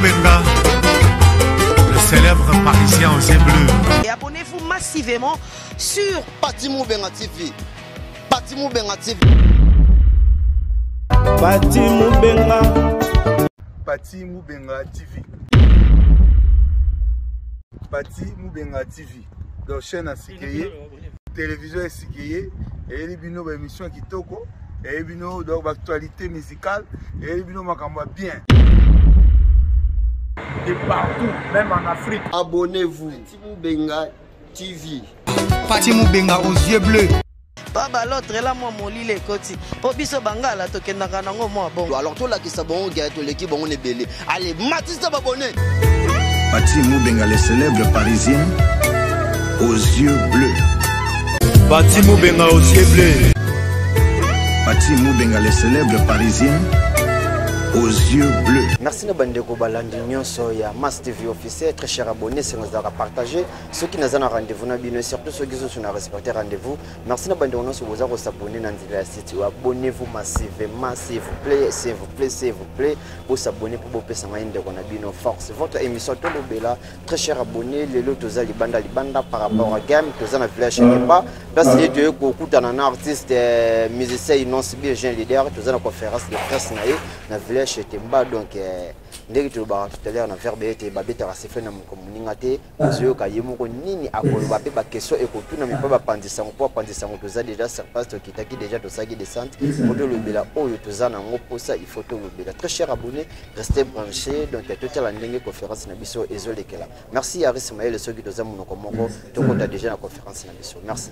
Moubenga, le célèbre parisien aux yeux bleus. Et abonnez-vous massivement sur Pati Moubenga TV. Pati Moubenga TV. Pati Moubenga. Pati Moubenga TV. Pati Moubenga TV. Donc chaîne à Sikeye, télévision à Sikeye, et les bino émission qui toko, et les bino donc actualité musicale, et les bino makamba bien. Et partout, même en Afrique. Abonnez-vous. Pati Moubenga TV. Pati Moubenga aux yeux bleus. Baba l'autre là moi mon lit les côtés. Pour biso bangala to kendaka nango moi bon. Alors toi là qui ça bon gars to l'équipe on est belé. Allez, Matisse abonné. Pati Moubenga, les célèbres parisiens aux yeux bleus. Pati Moubenga aux yeux bleus. Pati Moubenga, les célèbres parisiens aux yeux bleus. Merci na bandeko balandi nyonso ya Mass TV officiel, très cher abonné, c'est nous à partager ceux qui n'ont pas rendez-vous na bino surtout ceux qui sont na respecter rendez-vous. Merci na bandeko nyonso vous avez s'abonner na ndila site, abonnez-vous massivement s'il vous plaît, s'il vous plaît, s'il vous plaît, pour s'abonner pour pesa mainde na bino force. Votre émission Tolo Bela, très cher abonné, les lots toza libanda par rapport à game, toza na village pas parce que de kokutana na artiste musicien non si bien jeune leader, toza na conférence de presse na village chez Temba donc ndeki to ba tout à l'heure na verbe ete babeta ba sefe na mokomuninga te ozoyo kayemo ko nini akoloba pe ba question e ko tuna mi pa ba pandisa ngo po pandisa ngo toza déjà surpasse to kitaki déjà to saki descente photo lobela oyo toza na ngo posa il faut to lobela. Très cher abonné, restez branchés donc total la ndenge conférence na biso ezolekela. Merci à Rismaël soki toza monoko moko to konta déjà na conférence na biso. Merci.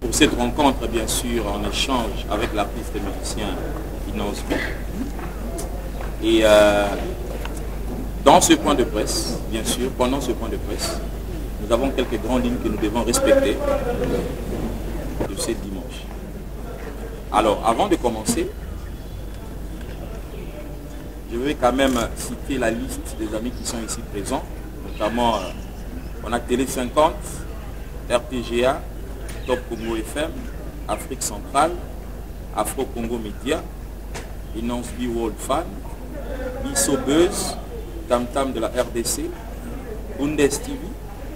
Pour cette rencontre, bien sûr, en échange avec l'artiste et musicien Inosbi. Et dans ce point de presse, bien sûr, pendant ce point de presse, nous avons quelques grandes lignes que nous devons respecter de ce dimanche. Alors, avant de commencer, je vais quand même citer la liste des amis qui sont ici présents, notamment on a Télé 50, RTGA, Top Congo FM, Afrique Centrale, Afro Congo Media, Inosbi World Fan, Bisso Buzz, Tam Tam de la RDC, Bundes TV,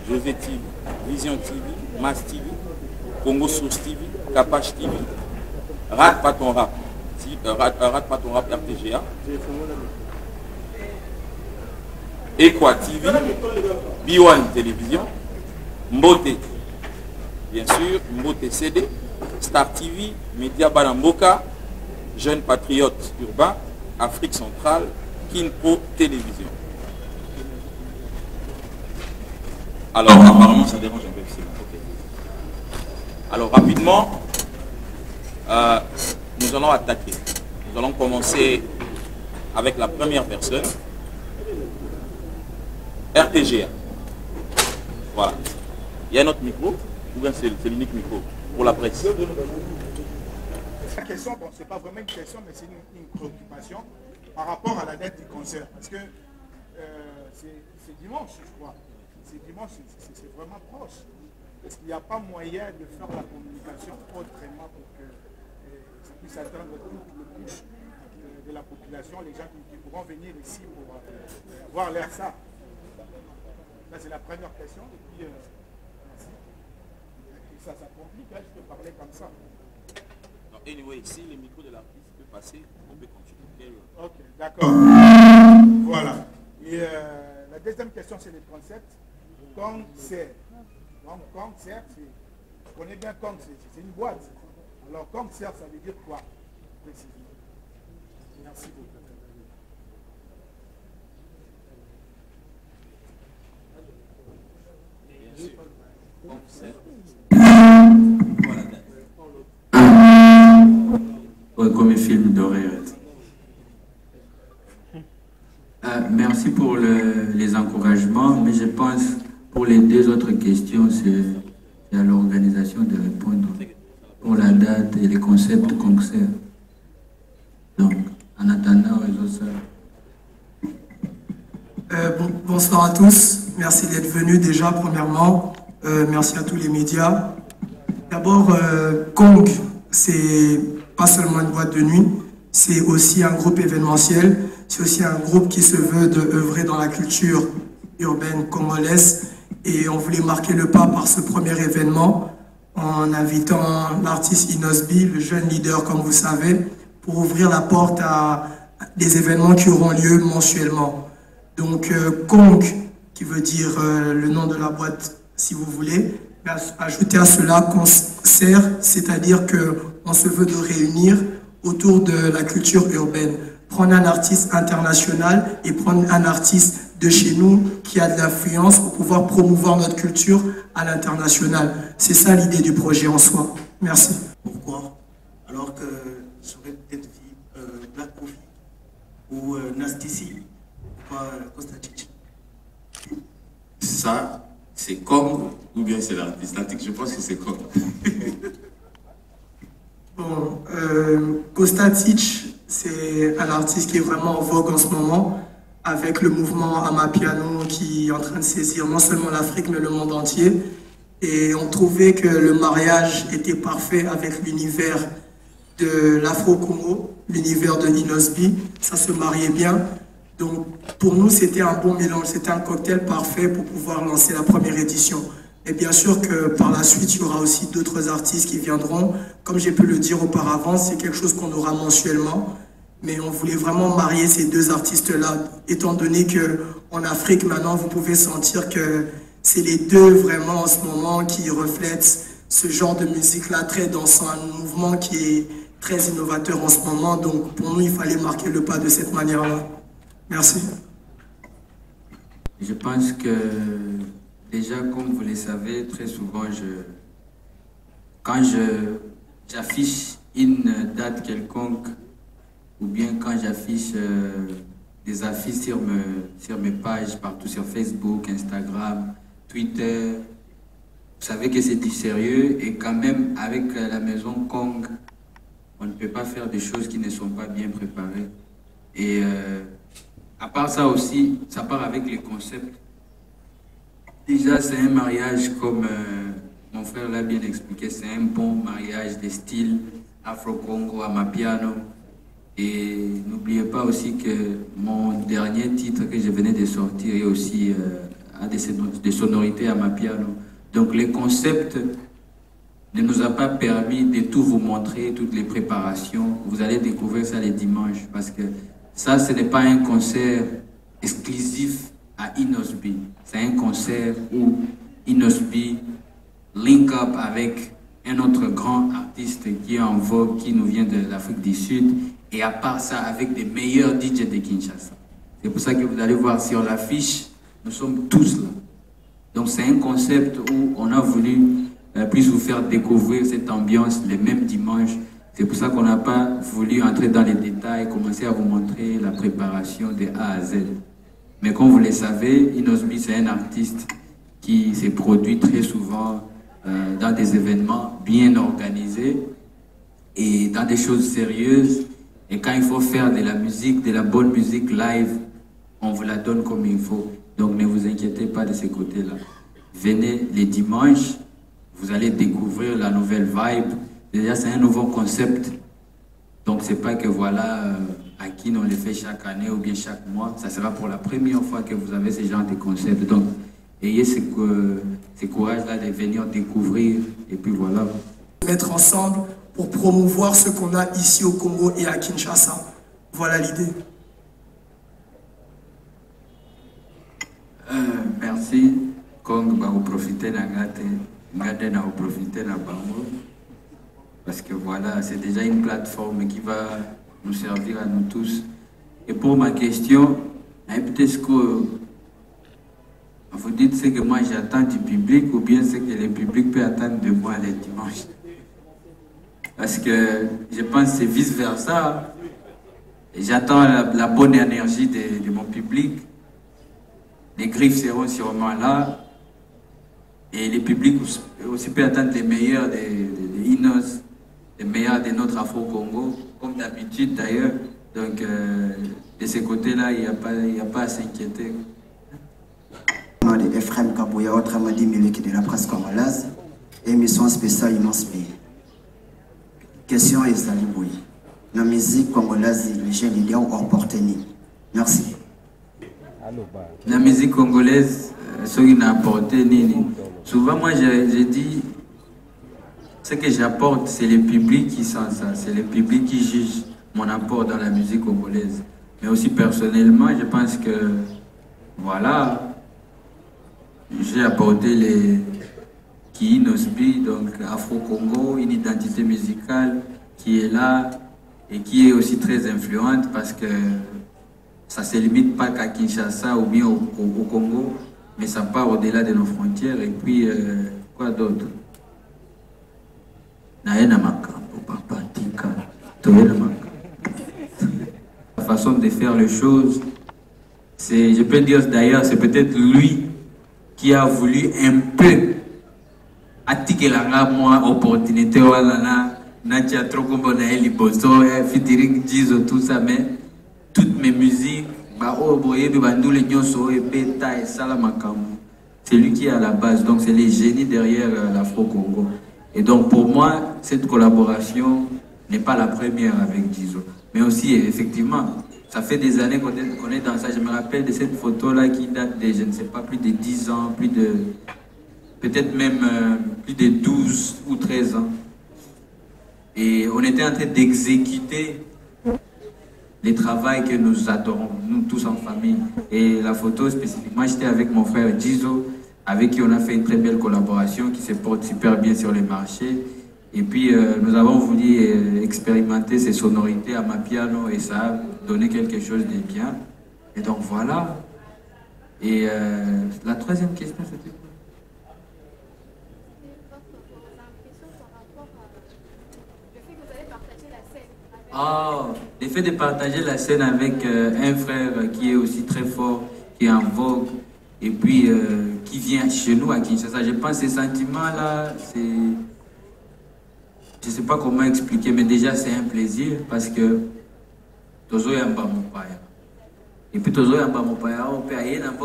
José TV, Vision TV, Mass TV, Congo Source TV, Capache TV, Rate pas ton rap, Rate pas ton rap RTGA, Equa TV, B1 Télévision, Mbote, bien sûr, Mbote CD, Star TV, Média Banamboka, Jeunes Patriotes Urbains, Afrique Centrale, Kinpro Télévision. Alors, apparemment, ça dérange un peu. Okay. Alors, rapidement, nous allons attaquer. Nous allons commencer avec la première personne, RTGA. Voilà. Il y a notre micro. Ou bien c'est l'unique micro pour la presse. La question, bon, c'est pas vraiment une question, mais c'est une préoccupation par rapport à la date du concert. Parce que c'est dimanche, je crois. C'est dimanche, c'est vraiment proche. Est-ce qu'il n'y a pas moyen de faire la communication autrement pour que ça puisse atteindre toute le couche de la population, les gens qui pourront venir ici pour voir l'air ça? Ça, c'est la première question. Et puis, ça complique, hein, je peux parler comme ça. Donc, anyway, si le micro de l'artiste peut passer, on peut continuer. Ok, d'accord. Voilà. Et la deuxième question, c'est le concept. Concert. Donc, concert, je connais bien concert, c'est une boîte. Alors, concert, ça veut dire quoi? Merci beaucoup. Bien sûr. Concert. comme un film d'horreur. Merci pour les encouragements, mais je pense pour les deux autres questions, c'est à l'organisation de répondre pour la date et les concepts concert. Donc, en attendant, réseau ça. Bonsoir à tous. Merci d'être venus déjà, premièrement. Merci à tous les médias. D'abord, Kong, c'est pas seulement une boîte de nuit, c'est aussi un groupe événementiel. C'est aussi un groupe qui se veut d'œuvrer dans la culture urbaine congolaise. Et on voulait marquer le pas par ce premier événement en invitant l'artiste Inosbi, le jeune leader, comme vous savez, pour ouvrir la porte à des événements qui auront lieu mensuellement. Donc, Kong, qui veut dire le nom de la boîte, si vous voulez, ajouter à cela concert, c'est-à-dire qu'on se veut de réunir autour de la culture urbaine. Prendre un artiste international et prendre un artiste de chez nous qui a de l'influence pour pouvoir promouvoir notre culture à l'international. C'est ça l'idée du projet en soi. Merci. Pourquoi? Alors que j'aurais peut-être vu Black Coffee ou Nasty ou pas Kostatic. Ça, c'est Kong ou bien c'est l'artiste? Je pense que c'est Kong. Bon, Kostatic, c'est un artiste qui est vraiment en vogue en ce moment, avec le mouvement Amapiano qui est en train de saisir non seulement l'Afrique, mais le monde entier. Et on trouvait que le mariage était parfait avec l'univers de l'Afro-Congo, l'univers de Inosbi. Ça se mariait bien. Donc, pour nous, c'était un bon mélange. C'était un cocktail parfait pour pouvoir lancer la première édition. Et bien sûr que par la suite, il y aura aussi d'autres artistes qui viendront. Comme j'ai pu le dire auparavant, c'est quelque chose qu'on aura mensuellement. Mais on voulait vraiment marier ces deux artistes-là, étant donné qu'en Afrique, maintenant, vous pouvez sentir que c'est les deux vraiment en ce moment qui reflètent ce genre de musique-là, très dansant, un mouvement qui est très innovateur en ce moment. Donc pour nous, il fallait marquer le pas de cette manière-là. Merci. Je pense que déjà, comme vous le savez, très souvent, quand j'affiche une date quelconque, ou bien quand j'affiche des affiches sur mes pages, partout sur Facebook, Instagram, Twitter, vous savez que c'est du sérieux et quand même avec la maison Kong, on ne peut pas faire des choses qui ne sont pas bien préparées. Et à part ça aussi, ça part avec les concepts. Déjà, c'est un mariage comme mon frère l'a bien expliqué, c'est un bon mariage de style Afro-Congo, Amapiano. Et n'oubliez pas aussi que mon dernier titre que je venais de sortir est aussi a des sonorités Amapiano. Donc les concepts ne nous a pas permis de tout vous montrer, toutes les préparations. Vous allez découvrir ça les dimanches parce que ça, ce n'est pas un concert exclusif à Inosbi. C'est un concert où Inosbi link up avec un autre grand artiste qui est en vogue, qui nous vient de l'Afrique du Sud. Et à part ça, avec des meilleurs DJ de Kinshasa. C'est pour ça que vous allez voir sur l'affiche, nous sommes tous là. Donc c'est un concept où on a voulu plus vous faire découvrir cette ambiance le même dimanche. C'est pour ça qu'on n'a pas voulu entrer dans les détails, commencer à vous montrer la préparation de A à Z. Mais comme vous le savez, Inosbi, c'est un artiste qui s'est produit très souvent dans des événements bien organisés et dans des choses sérieuses. Et quand il faut faire de la musique, de la bonne musique live, on vous la donne comme il faut. Donc ne vous inquiétez pas de ces côtés-là. Venez les dimanches, vous allez découvrir la nouvelle vibe. Déjà, c'est un nouveau concept. Donc c'est pas que voilà, à qui on le fait chaque année ou bien chaque mois. Ça sera pour la première fois que vous avez ce genre de concept. Donc ayez ce courage-là de venir découvrir. Et puis voilà. Mettre ensemble pour promouvoir ce qu'on a ici au Congo et à Kinshasa. Voilà l'idée. Merci. Kong va profiter de la profiter de Bango. Parce que voilà, c'est déjà une plateforme qui va nous servir à nous tous. Et pour ma question, peut-être que vous dites c'est que moi j'attends du public ou bien c'est que le public peut attendre de moi les dimanches. Parce que je pense que c'est vice-versa. J'attends la bonne énergie de mon public. Les griffes seront sûrement là. Et le public aussi peut attendre les meilleurs des Inos, les meilleurs de notre Afro-Congo, comme d'habitude d'ailleurs. Donc, de ce côté-là, il n'y a pas à s'inquiéter. De Ephraim Kabouya, autrement dit Miliki de la presse congolaise, émission spéciale Immense Pays. Question Ezali Boui. La musique congolaise, les jeunes leaders ont opportuné. Merci. La musique congolaise, ce qui n'a apporté, souvent moi je dis, ce que j'apporte, c'est le public qui sent ça, c'est le public qui juge mon apport dans la musique congolaise. Mais aussi personnellement, je pense que, voilà, j'ai apporté les Ki Nosbi, donc Afro-Congo, une identité musicale qui est là et qui est aussi très influente parce que ça ne se limite pas qu'à Kinshasa ou bien au Congo, mais ça part au-delà de nos frontières. Et puis, quoi d'autre? La façon de faire les choses, je peux dire d'ailleurs, c'est peut-être lui qui a voulu un peu attirer la opportunité, featuring Jizo, tout ça, mais toutes mes musiques, c'est lui qui est à la base, donc c'est les génies derrière l'Afro-Congo. Et donc pour moi, cette collaboration n'est pas la première avec Jizo. Mais aussi, effectivement, ça fait des années qu'on est dans ça. Je me rappelle de cette photo-là qui date de, je ne sais pas, plus de 10 ans, peut-être même plus de 12 ou 13 ans. Et on était en train d'exécuter les travaux que nous adorons, nous tous en famille. Et la photo spécifiquement, j'étais avec mon frère Jizo, avec qui on a fait une très belle collaboration qui se porte super bien sur les marchés. Et puis nous avons voulu expérimenter ces sonorités à ma piano et ça a donné quelque chose de bien. Et donc voilà. Et la troisième question, c'était quoi? Ah, le fait de partager la scène avec un frère qui est aussi très fort, qui est en vogue, et puis qui vient chez nous à Kinshasa. Je pense que ces sentiments-là, c'est... Je ne sais pas comment expliquer, mais déjà c'est un plaisir parce que Tozo Yamba Mopaya. Et puis Tozo Yamba Mopaya, on peut aller dans le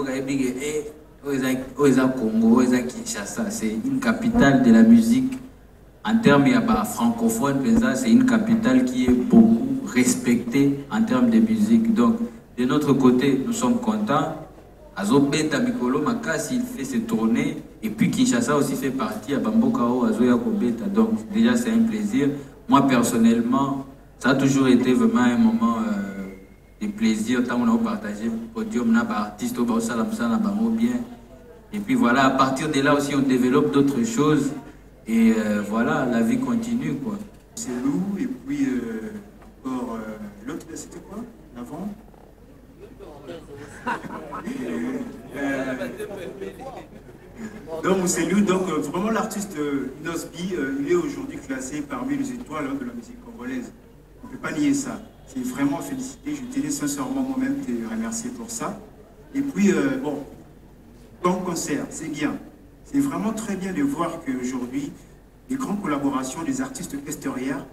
Congo, Kinshasa. C'est une capitale de la musique. En termes francophone, c'est une capitale qui est beaucoup respectée en termes de musique. Donc, de notre côté, nous sommes contents. Azobeta Mikolo Makasi, il fait ses tournées. Et puis Kinshasa aussi fait partie à Bambokao, Azoya Kobeta. Donc, déjà, c'est un plaisir. Moi, personnellement, ça a toujours été vraiment un moment de plaisir. Tant on a partagé le podium, on a artiste, on a bien. Et puis voilà, à partir de là aussi, on développe d'autres choses. Et voilà, la vie continue, quoi. C'est Lou, et puis encore l'autre, c'était quoi? L'avant? Donc c'est Lou, donc vraiment l'artiste Nosbi, il est aujourd'hui classé parmi les étoiles de la musique congolaise. On ne peut pas nier ça. C'est vraiment félicité. Je tenais sincèrement moi-même te remercier pour ça. Et puis, bon, ton concert, c'est bien. C'est vraiment très bien de voir qu'aujourd'hui, les grandes collaborations des artistes extérieurs,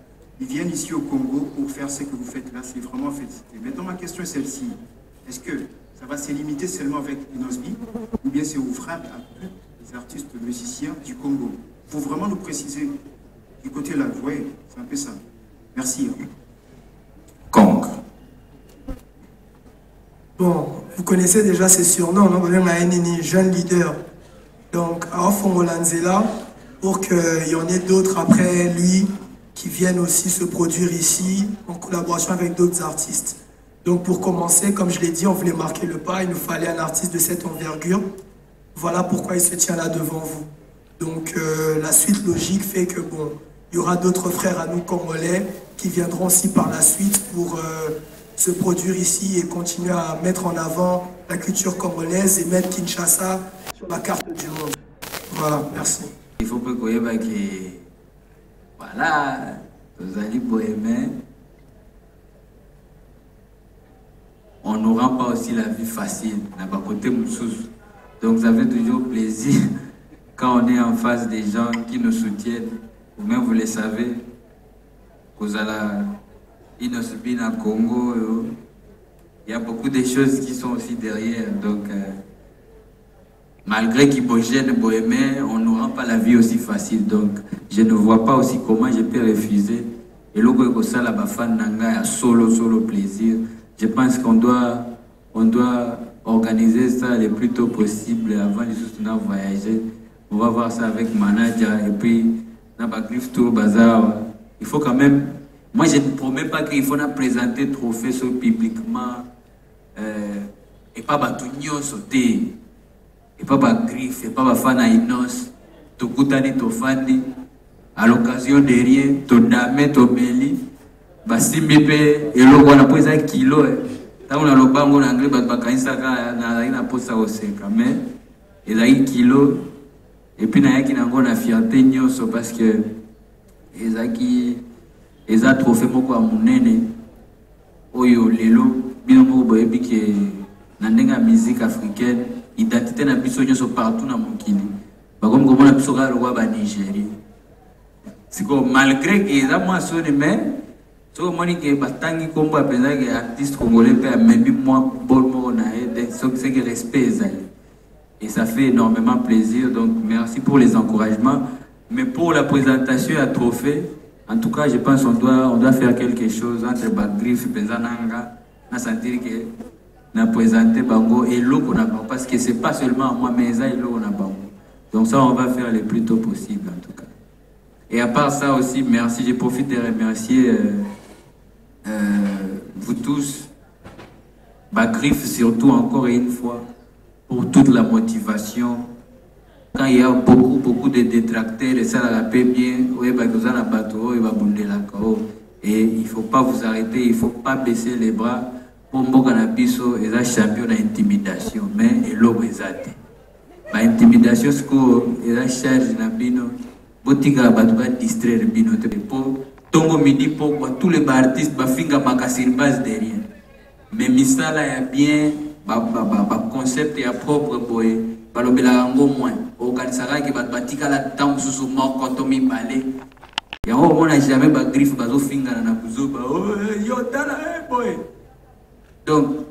ils viennent ici au Congo pour faire ce que vous faites là. C'est vraiment félicité. Maintenant, ma question est celle-ci. Est-ce que ça va se limiter seulement avec Nosbi ou bien c'est ouvrable à tous les artistes musiciens du Congo? Il faut vraiment nous préciser du côté là. Vous voyez, c'est un peu ça. Merci. Kong. Bon, vous connaissez déjà ces surnoms, non? Vous avez un jeune leader. Donc, à Fongolanzela, pour qu'il y en ait d'autres après lui qui viennent aussi se produire ici en collaboration avec d'autres artistes. Donc, pour commencer, comme je l'ai dit, on voulait marquer le pas. Il nous fallait un artiste de cette envergure. Voilà pourquoi il se tient là devant vous. Donc, la suite logique fait que, bon, il y aura d'autres frères à nous congolais qui viendront aussi par la suite pour se produire ici et continuer à mettre en avant la culture congolaise et mettre Kinshasa sur la carte du monde. Voilà, merci. Il faut que voilà, Tozali bohémien. On ne rend pas aussi la vie facile, n'a pas côté moussous. Donc ça fait toujours plaisir quand on est en face des gens qui nous soutiennent. Vous-même vous le savez, vous allez Inosbina Congo, il y a beaucoup de choses qui sont aussi derrière. Donc malgré qu'il bougène bohémien, on ne rend pas la vie aussi facile. Donc je ne vois pas aussi comment je peux refuser. Et là, que ça, la bafan nanga, solo plaisir. Je pense qu'on doit organiser ça le plus tôt possible avant de voyager. On va voir ça avec manager et puis dans le griffe tour bazar. Il faut quand même. Moi, je ne promets pas qu'il faut présenter trophée publiquement et pas batugno sauter et pas griffe et pas fana inos. To kutani to fandi à l'occasion de rien, to dame to beli. Basimbi pe eloko na poza kilo tant on a le bango en anglais bakainsa na ina posa oseka mais ezai kilo et puis na yaki nango na fierté nyoso parce que ezaki eza trophée moko ya munene oyo lelo bino moko boyebi ke na ndenga musique africaine identité na biso nyoso partout na mokili bakomi komona biso kaka lokwa ba Nigeria siko malgré que eza mwa soni mais so monique batangi kombo apenza que artiste congolais peut même moi bon mot na c'est que respect et ça fait énormément plaisir donc merci pour les encouragements mais pour la présentation à trophée en tout cas je pense on doit faire quelque chose entre Bagrif penza nanga na sentir que na présenter bango et l'eau na parce que c'est pas seulement moi mais ça et l'eau na bango donc ça on va faire le plus tôt possible en tout cas et à part ça aussi merci je profite de remercier vous tous, Bagrif surtout encore une fois, pour toute la motivation. Quand il y a beaucoup de détracteurs, et ça la paix bien, et il ne faut pas vous arrêter, il ne faut pas baisser les bras. Pour Mbokanabiso, il y a champion d'intimidation, mais il y a l'intimidation, c'est qu'il y a charge d'abino, botika batouka distraire bino pour Tongo midi pour tous les artistes bafinga bakasir base derrière mais misala ya bien ba concept ya propre boy balobela ngo moins organisera ki batika la temps sous moko to mi balé ya on n'a jamais ba griffe bazo finga na kuzoba yo tala boy donc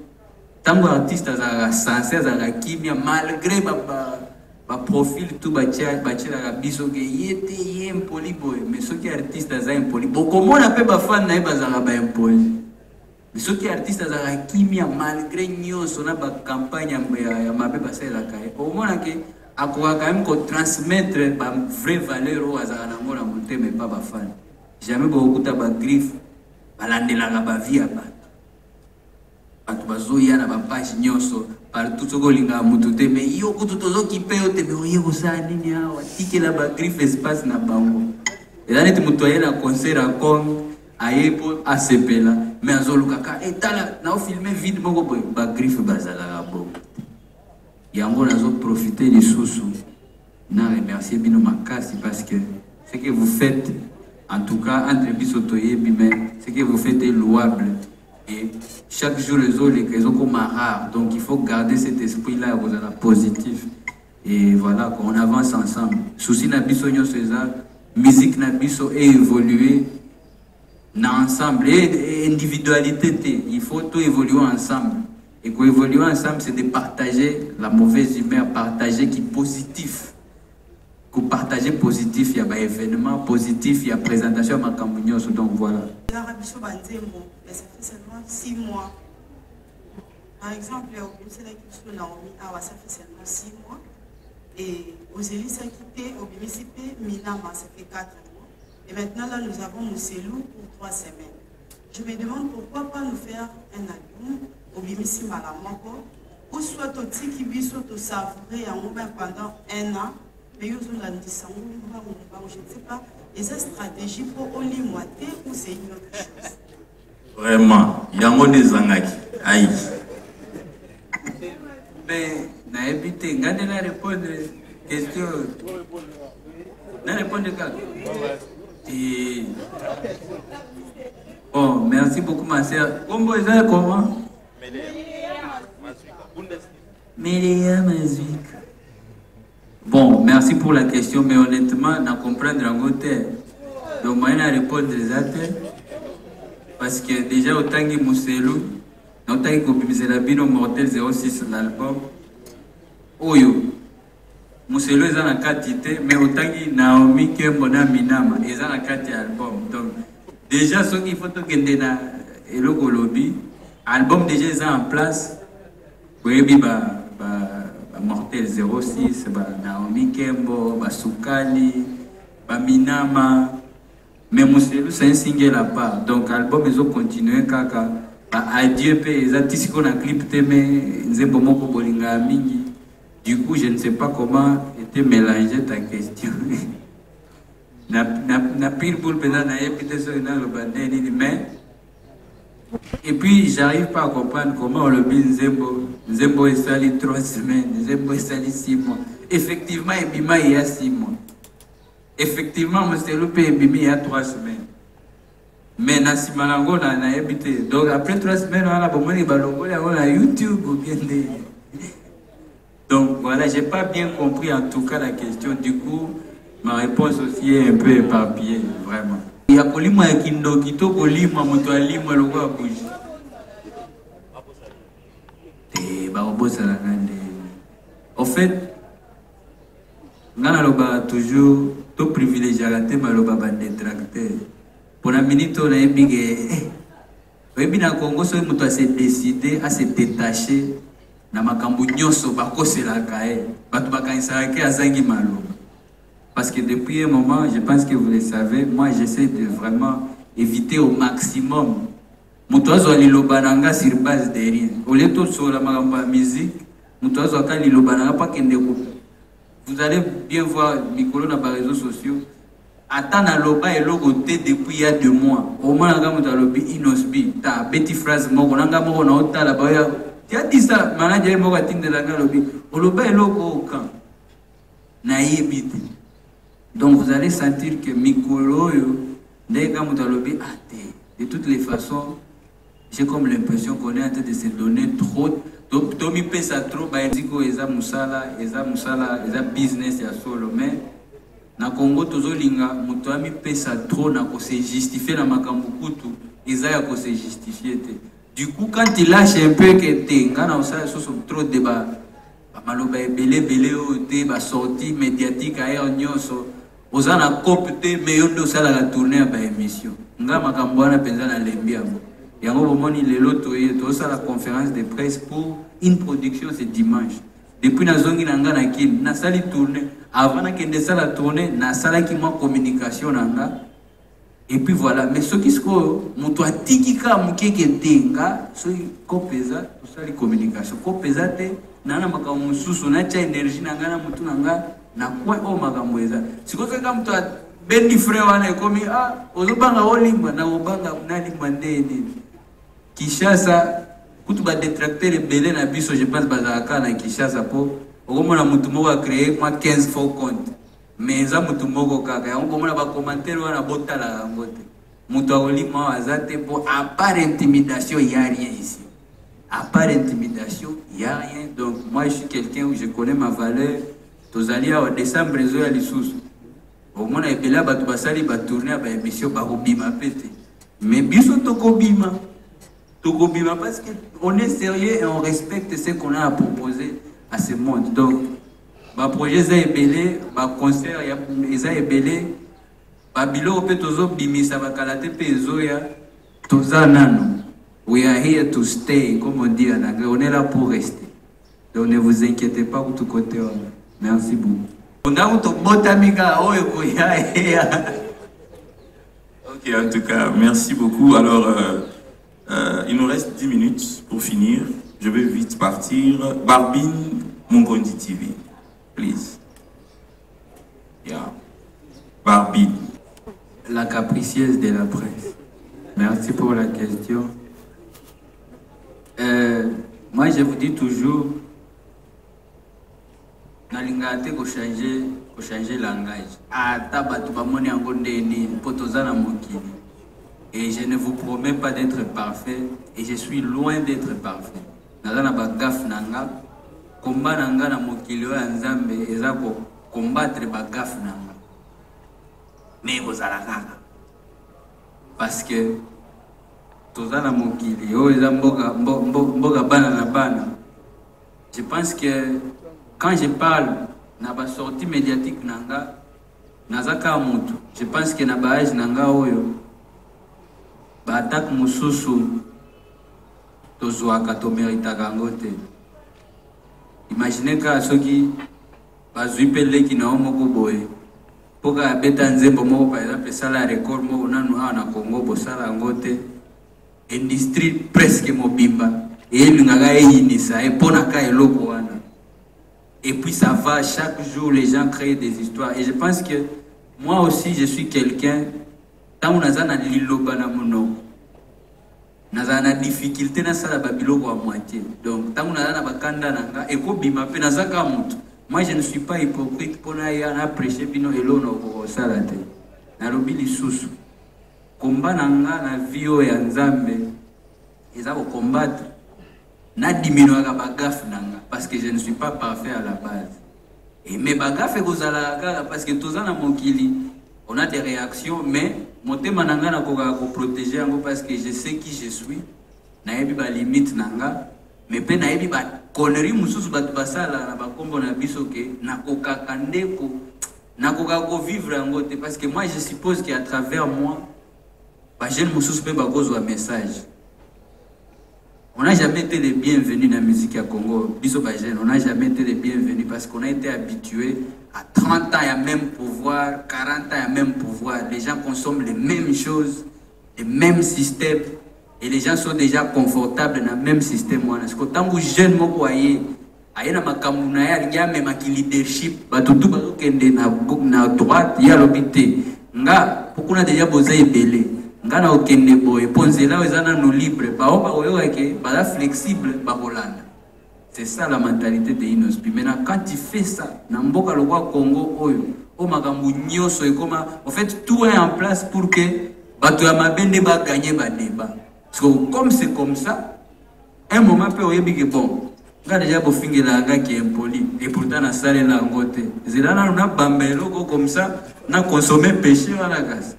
tango artiste za sensé za kimia malgré ba profil tout bachela biso ke yete yem poli boy mais ceux qui artiste za impoli comment on appelle ba fan na bazara ba impoli mais ceux qui artiste za kimia malgré nyonso na ba campagne ya mabe basela kai au moins que akwa quand même ko transmettre ba vraie valeur au azara na ngona monter mais pas ba fan jamais ba okuta ba griffe balandela ba via ba bazoya na ba page nyonso partout ce que mutute mais yo kutu tozo kipeyo te mais oye kosa nini hawa tike la ba griffe espace na bango et là net mutoye na concert à Kong ayepo asepela mais azoluka ka etala na filmer vide moko boy ba griffe bazala la bo yango nazo profiter des sous na remercier bino makasi parce que ce que vous faites en tout cas entre bisotoye mais ce que vous faites est louable. Et chaque jour les autres comme rare. Donc il faut garder cet esprit-là positif. Et voilà, qu'on avance ensemble. Souci Nabiso César, musique Nabiso est évolué ensemble. Et individualité, il faut tout évoluer ensemble. Et qu'on évolue ensemble, c'est de partager la mauvaise humeur, partager qui est positif. Pour partager positif, il y a un événement positif, il y a présentation à Campagnos. Donc voilà. Mais ça fait seulement 6 mois. Par exemple, c'est la question de Naomi Awa, ça fait seulement 6 mois. Et aux élites s'acquitté, au BMCP, Minama, ça fait 4 mois. Et maintenant, là, nous avons Mousselou pour 3 semaines. Je me demande pourquoi pas nous faire un album au BMC Malamoko, ou soit au Tiki Biso, au savourer pendant 1 an. Mais je ne sais pas, et cette stratégie pour Oli Moité ou c'est une autre chose? Vraiment, il y a un des Zangaki. Aïe. Mais, n'a évité, regardez la répondre question. N'a répondre quand? Et... Bon, merci beaucoup ma sœur. Comment? Meléa Mazuik. Bon, merci pour la question, mais honnêtement, na comprendre en côté. Donc, moi, je vais répondre des athées. Parce que déjà, autant que Mousselou, autant que Mizélabino Mortel 06 l'album, Oyo. Mousselou est en quantité, mais autant que Naomi Kembona Minama est en quantité album. Donc, déjà, ce qu'il faut que tu le lobby, album déjà est en place. Oui, Mortel 06, Naomi Kembo, Soukali, Minama. Mais Mousselou, c'est un single à part. Donc, l'album, ils ont continué. Kaka, adieu, ils ont dit qu'on a clip, mais ils ont beaucoup bolinga mingi. Du coup, je ne sais pas comment était mélangée ta question. Na pile boule peut-être na épité sur le bandé mais et puis j'arrive pas à comprendre comment le bin Nzembo est sali 3 semaines, Nzembo est sali 6 mois. Effectivement, Ebima il y a 6 mois. Effectivement, monsieur Loupé Ebima il y a 3 semaines. Mais na simalango na épité. Donc après 3 semaines on a bon les balongo on a YouTube ou bien des. Donc voilà, j'ai pas bien compris en tout cas la question. Du coup, ma réponse aussi est un peu éparpillée, vraiment. Il y a Kolima et Kindo, Kito Kolima, Motoalima, le roi bouge. Et Barobo Salangande. En fait, on a toujours tout privilégié à la thème, on a détracté. Pour la minute, on a un big. Oui, dans le Congo, on s'est décidé à se détacher. Na makambu nyoso bakosela kae batu bakanisaka azangi malo parce que depuis un moment je pense que vous le savez moi j'essaie de vraiment éviter au maximum mutozo alilobananga sur base de rien au lieu de sur la makambu musique mutozo akalilobananga pas kende ko vous allez bien voir Mikolo na réseaux sociaux atana loba eloko te depuis il y a 2 mois au moins nga mutalobi inosbi ta beti phrase moko nanga moko na otala baya. Tu as dit ça, manager m'a dit de la galobi. Oloba est loco au camp. Naïbité. Donc vous allez sentir que Mikolo, de toutes les façons, j'ai comme l'impression qu'on est en train de se donner trop. Tomi pesa trop, bah diko eza musala, eza business ya solo. Mais na Congo tozo linga, mutoami pesa trop na ko se justifier na makambu kutu, eza ya ko se justifier te. Du coup, quand il lâche un peu que t'es, quand on a trop de débats, maloba belé ba sortie médiatique ailleurs nyoso, osana copte mais on doit la tourner à émission. Nga makambwana penza na lembiamo. Yango bomoni lelo to ça la conférence de presse pour une production ce dimanche. Depuis na zongi nanga na kin, na sali tourner, avant na kende sala tourner, na sala ki mo communication nanga. Et puis voilà, mais ce qui se passe, mon toit tikika mukeke tenga, ce qui copesa, tout ça les communications, copesa te, nana makamu susu na cha énergie nanga na mutu nanga na quoi o makamweza. Si quoi comme toi, bendi frère wana comme ozobanga olimba na obanga nani mandeni. Kishasa, kutuba détracteur belé na biso, je pense bazaka na Kishasa po, okomona mutu moko a créé moi 15 faux comptes. Mais ça mutu moko kaka on komona ba commentaire wana botala ngote mutu akolima azate pour à part intimidation il y a rien ici à part intimidation il y a rien donc moi je suis quelqu'un où je connais ma valeur tozali au décembre zo ya lisusu au mona ebela batu basali ba tourner ba émission ba kobima pété mais biso tokobima parce que on est sérieux et on respecte ce qu'on a à proposer à ce monde donc ba projet za ebele ba concert ya eza ebele ba bilo pe tozo bimisa ba kalate pe ezoya toza nano we are here to stay comme on dit en anglais on est là pour rester donc ne vous inquiétez pas de tout côté merci beaucoup on a to botamiga oyo ko ya OK en tout cas merci beaucoup alors il nous reste 10 minutes pour finir je vais vite partir Barbine Mongondi TV. Please. Yeah. Barbie. La capricieuse de la presse. Merci pour la question. Moi, je vous dis toujours, Nalingate ko changer faut changer langage. Ata bato bamoni yango ndeni po tozana mokili. Et je ne vous promets pas d'être parfait et je suis loin d'être parfait. Nazana bagaf nanga combat nanga na mokili wa nzambe ezako combattre bagaf nanga. Mais ozala kaka. Parce que tozana mokili o eza mboka bana na bana. Je pense que quand je parle na ba sortie médiatique nanga nazaka mutu. Je pense que na ba âge nanga oyo ba attaque mususu tozwaka to méritaka ngo te. Imaginez ka soki bazwi peleki na moko boye poka beta nzembo moko par exemple sala record moko nanu na Congo bosala ngo te industrie presque mobimba et lingaka eyinisa et ponaka eloko wana. Et puis ça va, chaque jour les gens créent des histoires. Et je pense que moi aussi je suis quelqu'un, tant on a na liloba na mono, na difficulté na sala babiloko à moitié. Donc tant on a na bakanda nanga eko bima pe nazaka mutu. Moi je ne suis pas hypocrite pour na prêcher bino elono ko sala te. Na lobi lisusu. Combat nanga na vio ya nzambe eza ko combattre na diminuer ka bagaf nanga parce que je ne suis pas parfait à la base. Et mes bagaf ekozala parce que tozana mokili on a des réactions mais motema nanga na ko protéger yango parce que je sais qui je suis. Na yebi ba limite nanga mais pe na yebi ba connerie mususu batu basala na ba kombo na biso ke na ko kakandeko na ko vivre yango te parce que moi je suppose qu'à travers moi ba jeune mususu pe ba kozwa message. On n'a jamais été les bienvenus dans la musique à Congo. On n'a jamais été les bienvenus parce qu'on a été habitués à 30 ans, il y a même pouvoir, 40 ans, il y a même pouvoir. Les gens consomment les mêmes choses, les mêmes systèmes. Et les gens sont déjà confortables dans le même système. Parce que tant que jeune, je voyais, il y a même un leadership, tout na droite, il y a l'obité. Pourquoi on a déjà posé belé? Ngana okende boy ponzela ezana no libre baoba oyo eke bala flexible bakolanda. C'est ça la mentalité de Inospi. Maintenant quand tu fais ça na mboka lokwa Congo oyo o makambu nyoso ekoma en fait tout est en place pour que bato ya mabende ba gagner ba débat. Parce que comme c'est comme ça un moment peut oyebi que bon nga déjà bo fingela nga qui est impoli et pourtant na salle la ngote zelana na bambelo comme ça na consommer péché à la casse.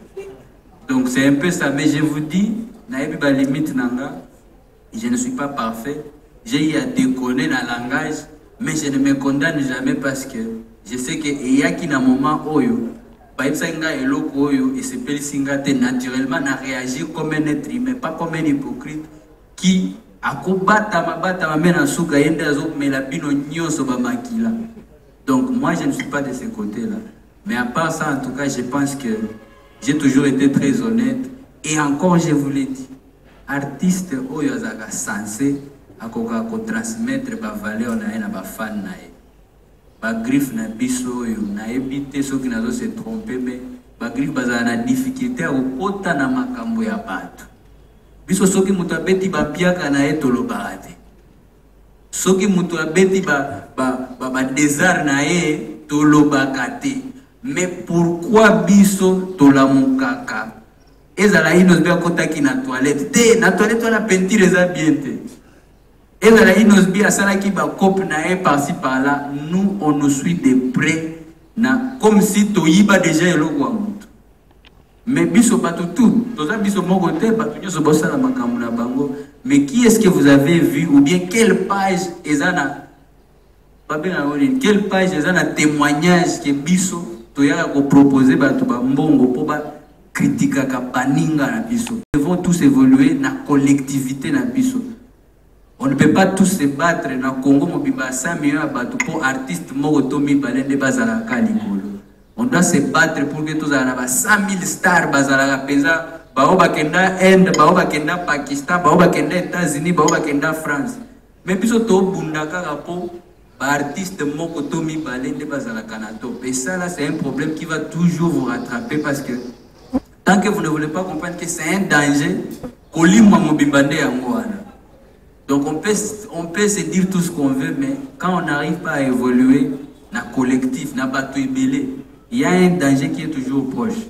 Donc c'est un peu ça, mais je vous dis, je ne suis pas parfait, j'ai eu à déconner dans le langage, mais je ne me condamne jamais parce que je sais qu'il y a qui dans un moment où et c'est naturellement à réagir comme un être humain, pas comme un hypocrite qui a combattu donc moi je ne suis pas de ce côté-là. Mais à part ça, en tout cas, je pense que j'ai toujours été très honnête. Et encore, je vous l'ai dit, artiste oyo azaka censé akoka ko transmettre ba valeur na ba fan na e. Ba griffe na biso oyo na ebité ceux qui nazo se tromper mais ba griffe baza na difficulté à okota na makambo ya bato. Biso soki mutu abeti ba piaka na e tolobaka te. Soki mutu abeti ba désert na e tolobaka te. Mais pourquoi biso tolamukaka? Ezala inosbi akotaki na toilette. Te na toilette on a peinture eza bien te. Ezala inosbi asalaki ba coupe na e par-ci par-là. Nous on nous suit de près na comme si toyiba déjà eloko wa mutu. Mais biso bato tout, toza biso moko te bato nyoso bosala makambo na bango. Mais qui est-ce que vous avez vu ou bien quelle page ezana quelle page ezana témoignage que biso toya ko proposer bato ba mbongo po ba critique ka baninga na biso. Nous devons tous évoluer na collectivité na biso. On ne peut pas tous se battre na Congo mobimba 100 millions bato pour artiste moko tomi balende bazala kalikolo. On doit se battre pour que tous na 100 000 stars bazala pesa baoba kenda Inde, baoba kenda Pakistan, baoba kenda États-Unis, baoba kenda France. Mais biso to bundaka po artiste moko tomi balende bazala kanato. Et ça là c'est un problème qui va toujours vous rattraper parce que tant que vous ne voulez pas comprendre que c'est un danger, kolimwa mobimbande yango wana. Donc on peut se dire tout ce qu'on veut mais quand on n'arrive pas à évoluer, na collectif, na bateau belé, il y a un danger qui est toujours proche.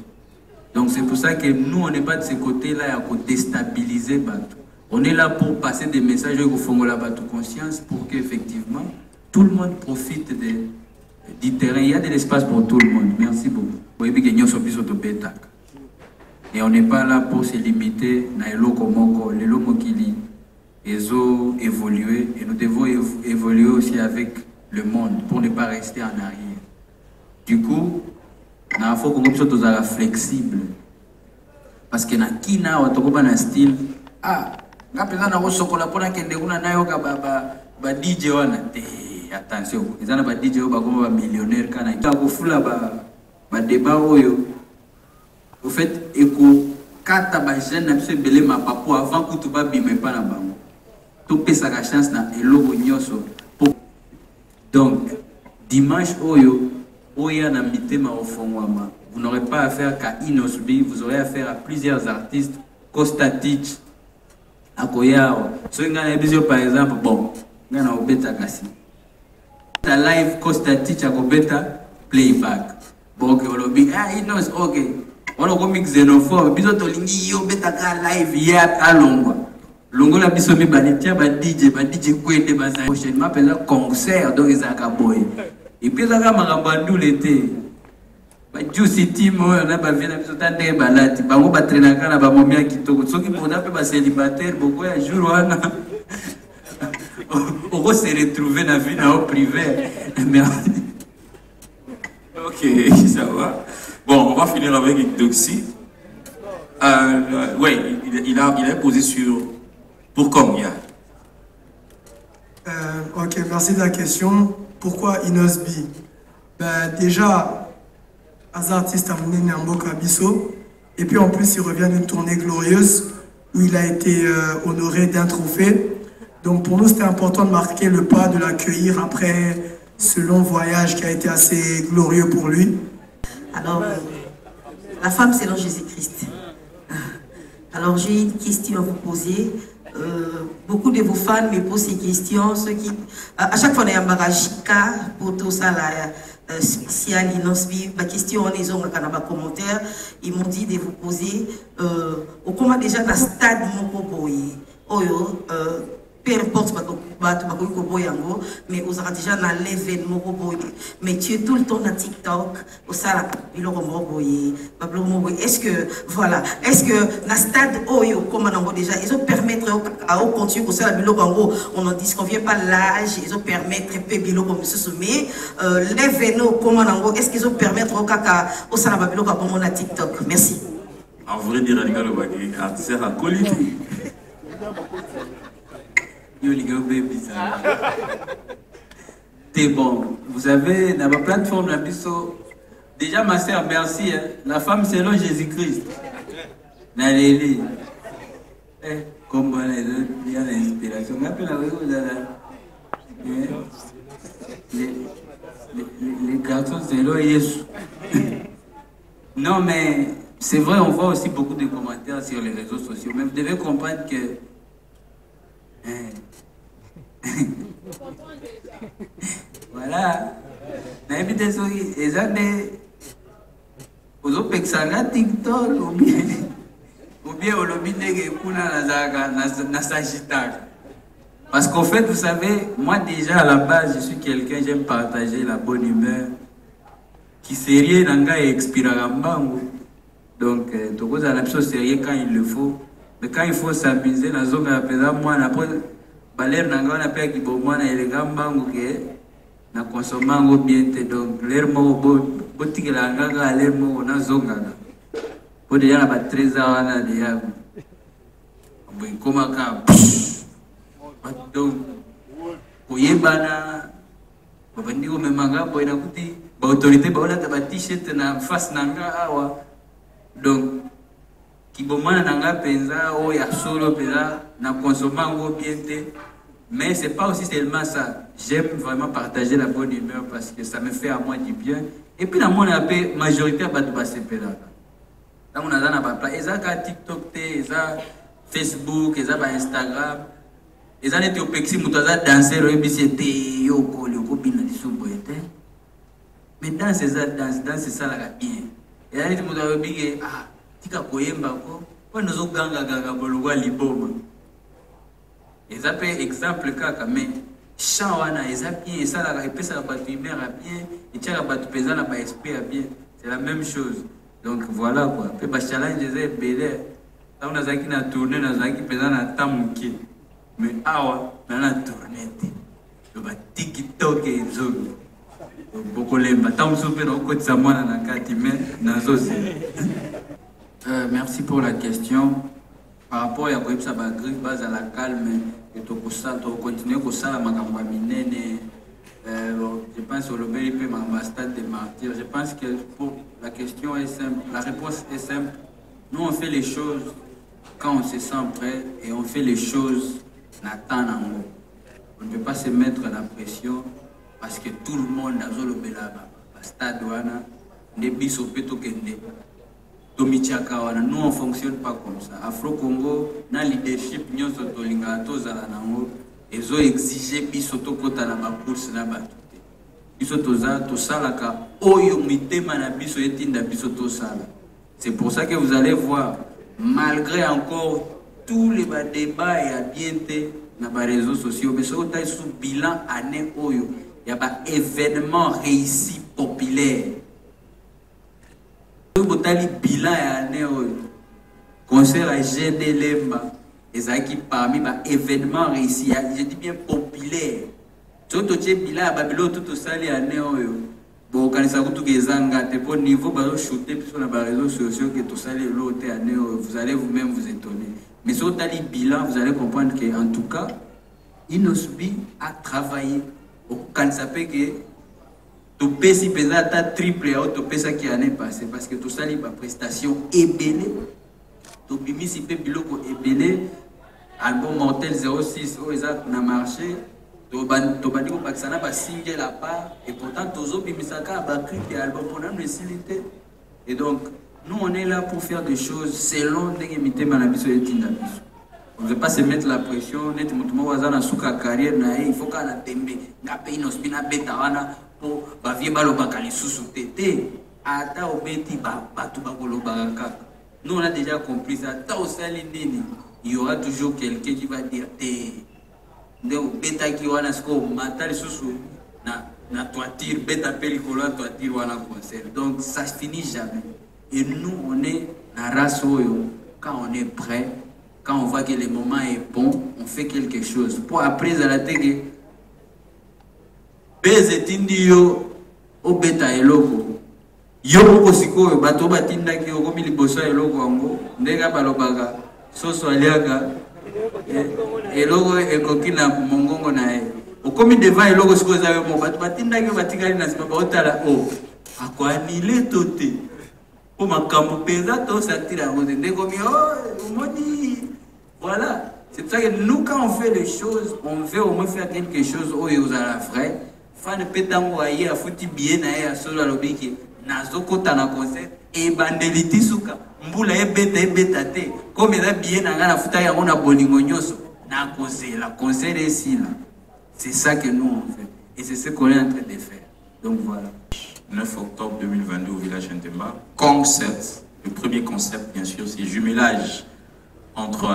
Donc c'est pour ça que nous, on n'est pas de ce côté-là pour déstabiliser bateau. On est là pour passer des messages au fond de la bateau conscience pour qu'effectivement, tout le monde profite du terrain. Il y a de l'espace pour tout le monde. Merci beaucoup. Et on n'est pas là pour se limiter à ils ont évolué et nous devons évoluer aussi avec le monde pour ne pas rester en arrière. Du coup, il faut que nous soyons flexibles. Parce que dans Kina, on a un style. Ah, on a un DJ. Attention, ils ont un DJ millionnaire. Ils ont un débat. Au fait, quand avant que tu ne pas tu peux sa chance na elogo nyoso. Donc dimanche oyo na mitema ofongwama, vous n'aurez pas affaire qu'à Inosbi, vous aurez affaire à plusieurs artistes. Costa Titch, Akoyao, so ngana bisio par exemple, bon, ngana obeta kasi. Ta live Costa Titch akobeta playback. Bon que olobi Inos OK. On a comique xénophobe, bisio tolingi yo beta ka live ya alongwa. Longo la biso mi banitia ba DJ kwende baza prochainement pela concert donc ezaka boy et puis ezaka makambandu l'été ba juicy team na ba vient biso tande balati bango ba traînaka na ba momia kitoko soki bona pe ba célibataire beaucoup ya jour wana on va se retrouver dans vie na privé. Merci. OK, ça va. Bon, on va finir avec Doxy. Oui, il a posé sur pour combien? Ok, merci de la question. Pourquoi Inosbi? Déjà, un artiste a mené Namboka Bisso. Et puis en plus, il revient d'une tournée glorieuse où il a été honoré d'un trophée. Donc pour nous, c'était important de marquer le pas, de l'accueillir après ce long voyage qui a été assez glorieux pour lui. Alors, la femme selon Jésus-Christ. Alors j'ai une question à vous poser. Beaucoup de vos fans me posent ces questions. Ceux qui, à chaque fois, on a un barajika pour tout ça, la spécial Inosbi. Ma question, on les a dans commentaire. Ils m'ont dit de vous poser comment déjà dans le stade Mokoboye. Peu importe mais on aura déjà dans l'événement. Mais tu es tout le temps dans TikTok, est-ce que, voilà, est-ce que dans le stade Oyo, comme on a déjà, ils ont permettre à continuer pour ça, on en dit qu'on vient pas l'âge, ils ont permettre un peu bilo comme ce sommet, l'événement, comme on est-ce qu'ils ont permettre au caca, au salababilo comme on a TikTok? Merci. En vrai dire, c'est à qualité. C'est bon. Vous savez, dans ma plateforme, la biso, déjà ma sœur, merci. Hein, la femme selon Jésus-Christ. Naleli. Comment il y a l'inspiration. Les garçons selon Jésus. Non, mais c'est vrai, on voit aussi beaucoup de commentaires sur les réseaux sociaux. Mais vous devez comprendre que voilà. TikTok ou bien parce qu'en fait, vous savez, moi déjà à la base, je suis quelqu'un, j'aime partager la bonne humeur. Qui sérieux nanga et expira mbangu. Donc, tout ça, la chose sérieux quand il le faut. Mais quand il faut s'amuser, la zone à présent, moi, après, l'air n'a pas pu être bon, moi, il est grand bango que na consommer bien. Donc, l'air mot, boutique la gaga, l'air mot, na zonga. Pour déjà, la 13 ans, on a déjà. Comme un cas. Donc, pour y bana, pour venir au même manga, pour y aller, l'autorité, pour y aller, t-shirt, na face nanga, awa. Donc, qui bomana nanga penza o ya solo penza na consommer bien mais c'est pas aussi seulement ça. J'aime vraiment partager la bonne humeur parce que ça me fait à moi du bien et puis dans mon appel majorité à battre passer pédale là on a dans la papa ezaka TikTok te eza Facebook eza ba Instagram eza net opexi mutaza danser et puis c'était yo ko bina disubo ete Mais dans ces ça là bien. Et là, nous avons dit ah, tika koyemba ko, on nous a ganga bologwa liboma. Et ça peut exemple kaka mais chant wana eza bien et ça la répète ça ba humeur bien et tia ba pesa na ba esprit bien. C'est la même chose. Donc voilà quoi. Pe ba challenge eza belé. Là on a zaki na tourner na zaki pesa na tamuki. Mais awa na tourner. Le ba TikTok et zoom. Merci pour la question. Par rapport à la base à la calme et continuer à ça je pense au ma stade de martyr. Je pense que pour la question est simple, la réponse est simple. Nous on fait les choses quand on se sent prêt et on fait les choses on ne peut pas se mettre la pression. Parce que tout le monde a le stade nous on fonctionne pas comme ça. Afro Congo, na leadership nous ils ont exigé bisoto kota na ba course na ba tout. Bisoto za to sala ka oyo mitema na biso etinda bisoto sala. C'est pour ça que vous allez voir, malgré encore tous les débats et à bienté dans les réseaux sociaux, mais sur le bilan année oyo. Il y a un événement réussi populaire. Il y a un bilan année concert à GD Lemba. Et ça qui parmi les événements réussis, je dis bien populaire. Tout le bilan à Babylone, tout ça les années. Bon, quand ça coûte que zanga, t'es pas niveau, bah shooter sur les réseaux sociaux que tout ça les l'autre année, vous allez vous-même vous étonner. Mais sur le bilan, vous allez comprendre qu'en tout cas, Inosbi a travaillé. Quand ça fait que tu payes si pesant ta triple et tu payes ça qui année passée parce que tout ça les prestations ébélé tu bimis si payes biloko ébélé album mortel 06 où ils ont marché tu bandi ko bakisana ba single à part et pourtant tozo bimisaka ba clip et album pour nous faciliter et donc nous on est là pour faire des choses selon des mité manabiso et tinda biso. On ne veut pas se mettre la pression, net mutumo wazana suka carrière na il faut kana tembe ngape inospina beta wana po ba vie balo bakali susu tete ata obeti ba batu bakolo baraka. Nous on a déjà compris ça. Ta osali nini, il y aura toujours quelqu'un qui va dire te ndeo beta ki wana sko matali susu na toiture beta pelikolo toiture wana concert. Donc ça se finit jamais. Et nous on est na race oyo quand on est prêt. Quand on voit que le moment est bon, on fait quelque chose. Pour après, à la télé, Bezetindio, au bêta et logo. Yo, Siko, bateau batinda qui au milieu bossa et logo ango, nega balobaga, soso aliaga, et logo et coquina mongongo nae. Au commis devant et logo, ce que vous avez mon batinda qui batinga n'a pas otala. Oh, à quoi ni les totés. Pour ma camopéza, tout ça tire à rose. Négomi, oh, moni. Voilà, c'est pour ça que nous, quand on fait les choses, on veut au moins faire quelque chose où il y a la vraie. Fan de pétango aïe, à foutu bien aïe, à solo à l'obéki, nazo kota na concert, et bandeliti souka, mboula e beta te, comme il a bien à fouta ya on a bolingo nyoso, na concert, la concert est ici là. C'est ça que nous on fait, et c'est ce qu'on est en train de faire. Donc voilà. 9 octobre 2022 au village Ntemba, concert, le premier concept bien sûr, c'est jumelage entre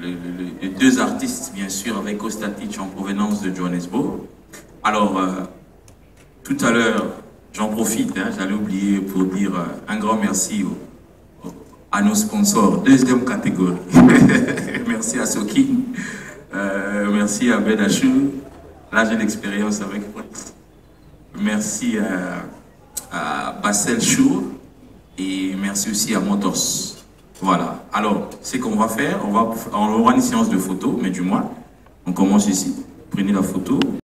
les deux artistes, bien sûr, avec Ostatich en provenance de Johannesburg. Alors, tout à l'heure, j'en profite, hein, j'allais oublier pour dire un grand merci à nos sponsors, deuxième catégorie. Merci à Sokin, merci à Ben Achou, là j'ai l'expérience avec moi. Merci à Bassel Chour et merci aussi à Motos. Voilà, alors, ce qu'on va faire, on va avoir une séance de photos, mais du moins, on commence ici. Prenez la photo.